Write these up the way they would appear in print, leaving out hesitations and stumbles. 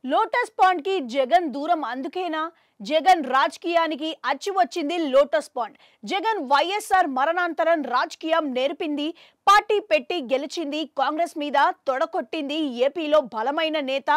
Lotus pond కి జగన్ దూరం అందుకేనా? జగన్ రాజకీయానికి అచ్చి వచ్చింది లోటస్ పాండ్. జగన్ వైఎస్ఆర్ మరణాంతరం రాజకీయం నేర్పింది, పార్టీ పెట్టి గెలిచింది, కాంగ్రెస్ మీద తొడకొట్టింది, ఏపీలో బలమైన నేత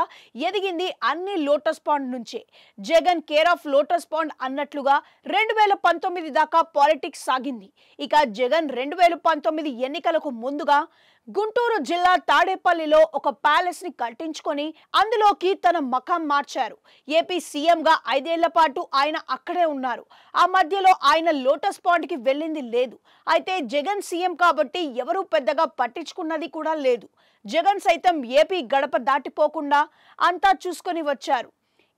ఎదిగింది అన్ని లోటస్ పాండ్ నుంచే. Jagan care of lotus pond అన్నట్లుగా 2019 దాకా పాలిటిక్స్ సాగింది. ఇక జగన్ 2019 ఎన్నికలకు ముందుగా గుంటూరు జిల్లా తాడేపల్లిలో ఒక ప్యాలెస్ ని కట్టించుకొని అందులోకి తన మకాం మార్చారు. ఏపీ సీఎంగా 5 ఏళ్ల పాటు ఆయన అక్కడే ఉన్నారు. ఆ మధ్యలో ఆయన లోటస్ పాండ్ కి వెళ్ళింది లేదు. అయితే జగన్ సీఎం కాబట్టి ఎవరూ పెద్దగా పట్టించుకున్నది కూడా లేదు. జగన్ సైతం ఏపీ గడప దాటిపోకుండా అంతా చూసుకొని వచ్చారు.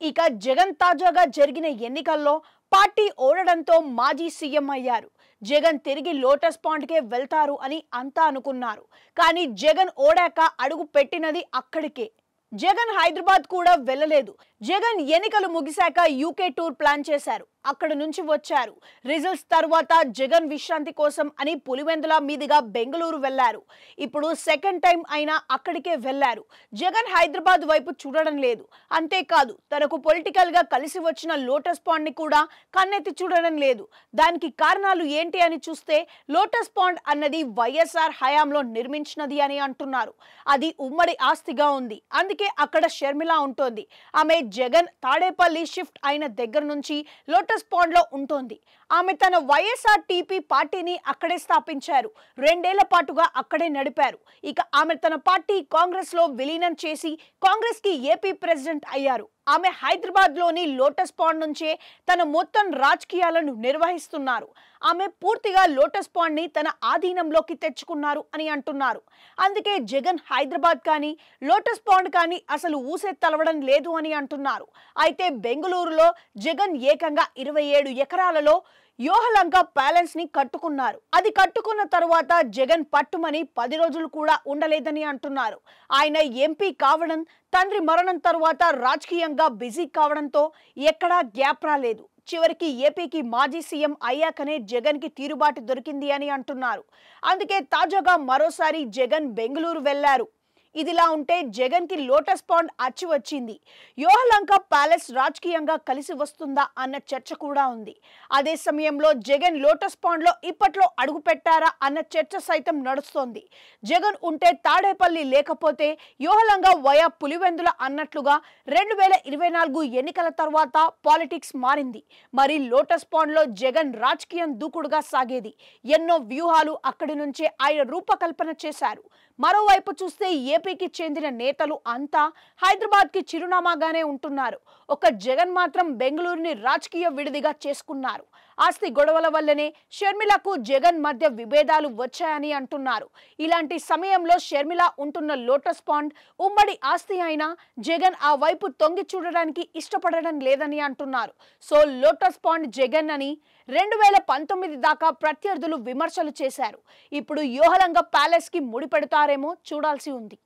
ఇక జగన్ తాజాగా జరిగిన ఎన్నికల్లో పార్టీ ఓడడంతో మాజీ సీఎం అయ్యారు. జగన్ తిరిగి లోటస్ పాండ్కే వెళ్తారు అని అంతా అనుకున్నారు. కానీ జగన్ ఓడాక అడుగు పెట్టినది అక్కడికే. జగన్ హైదరాబాద్ కూడా వెళ్ళలేదు. జగన్ ఎన్నికలు ముగిశాక యూకే టూర్ ప్లాన్ చేశారు. అక్కడ నుంచి వచ్చారు. రిజల్ట్స్ తర్వాత జగన్ విశ్రాంతి కోసం అని పులివెందుల మీదుగా బెంగళూరు వెళ్లారు. ఇప్పుడు సెకండ్ టైం అయినా అక్కడికే వెళ్లారు. జగన్ హైదరాబాద్ వైపు చూడడం లేదు. అంతేకాదు తనకు పొలిటికల్ గా కలిసి వచ్చిన లోటస్ పాండ్ ని కూడా కన్నెత్తి చూడడం లేదు. దానికి కారణాలు ఏంటి అని చూస్తే లోటస్ పాండ్ అన్నది వైఎస్ఆర్ హయాంలో నిర్మించినది అని అంటున్నారు. అది ఉమ్మడి ఆస్తిగా ఉంది. అందుకే అక్కడ షర్మిల ఉంటోంది. ఆమె జగన్ తాడేపల్లి షిఫ్ట్ అయిన దగ్గర నుంచి లోటస్ పాండ్ లో ఉంటుంది. ఆమె తన వైఎస్ఆర్ టీపీ పార్టీని అక్కడే స్థాపించారు. 2 ఏళ్ల పాటుగా అక్కడే నడిపారు. ఇక ఆమె తన పార్టీ కాంగ్రెస్ లో విలీనం చేసి కాంగ్రెస్ కి ఏపీ ప్రెసిడెంట్ అయ్యారు. ఆమె హైదరాబాద్ లోని లోటస్ పాండ్ నుంచే తన మొత్తం రాజకీయాలను నిర్వహిస్తున్నారు. ఆమె పూర్తిగా లోటస్ పాండ్ ని తన ఆధీనంలోకి తెచ్చుకున్నారు అని అంటున్నారు. అందుకే జగన్ హైదరాబాద్ కానీ లోటస్ పాండ్ కానీ అసలు ఊసే తలవడం లేదు అని అంటున్నారు. అయితే బెంగళూరులో జగన్ ఏకంగా 27 ఎకరాలలో యోహలంక ప్యాలెస్ ని కట్టుకున్నారు. అది కట్టుకున్న తరువాత జగన్ పట్టుమని 10 రోజులు కూడా ఉండలేదని అంటున్నారు. ఆయన ఎంపీ కావడం, తండ్రి మరణం తరువాత రాజకీయంగా బిజీ కావడంతో ఎక్కడా గ్యాప్ రాలేదు. చివరికి ఏపీకి మాజీ సీఎం అయ్యాకనే జగన్ కి తీరుబాటు దొరికింది అని అంటున్నారు. అందుకే తాజాగా మరోసారి జగన్ బెంగళూరు వెళ్లారు. ఇదిలా ఉంటే జగన్ కి లోటస్ పాండ్ అచ్చి వచ్చింది. యోహలంక ప్యాలెస్ రాజకీయంగా కలిసి వస్తుందా అన్న చర్చ కూడా ఉంది. అదే సమయంలో జగన్ లోటస్ పాండ్ లో ఇప్పట్లో అడుగు పెట్టారా అన్న చర్చ సైతం నడుస్తోంది. జగన్ ఉంటే తాడేపల్లి, లేకపోతే యోహలంక వయా పులివెందుల అన్నట్లుగా 2024 ఎన్నికల తర్వాత పాలిటిక్స్ మారింది. మరి లోటస్ పాండ్ లో జగన్ రాజకీయం దూకుడుగా సాగేది. ఎన్నో వ్యూహాలు అక్కడి నుంచే ఆయన రూపకల్పన చేశారు. మరోవైపు చూస్తే ఏపీకి చెందిన నేతలు అంతా హైదరాబాద్ కి చిరునామాగానే ఉంటున్నారు. ఒక జగన్ మాత్రం బెంగళూరుని రాజకీయ విడిదిగా చేసుకున్నారు. ఆస్తి గొడవల వల్లనే షర్మిలకు జగన్ మధ్య విభేదాలు వచ్చాయని అంటున్నారు. ఇలాంటి సమయంలో షర్మిల ఉంటున్న లోటస్ పాండ్ ఉమ్మడి ఆస్తి అయినా జగన్ ఆ వైపు తొంగి చూడడానికి ఇష్టపడడం లేదని అంటున్నారు. సో లోటస్ పాండ్ జగన్ అని 2019 దాకా ప్రత్యర్థులు విమర్శలు చేశారు. ఇప్పుడు యోహలంక ప్యాలెస్ కి ముడిపెడతారేమో చూడాల్సి ఉంది.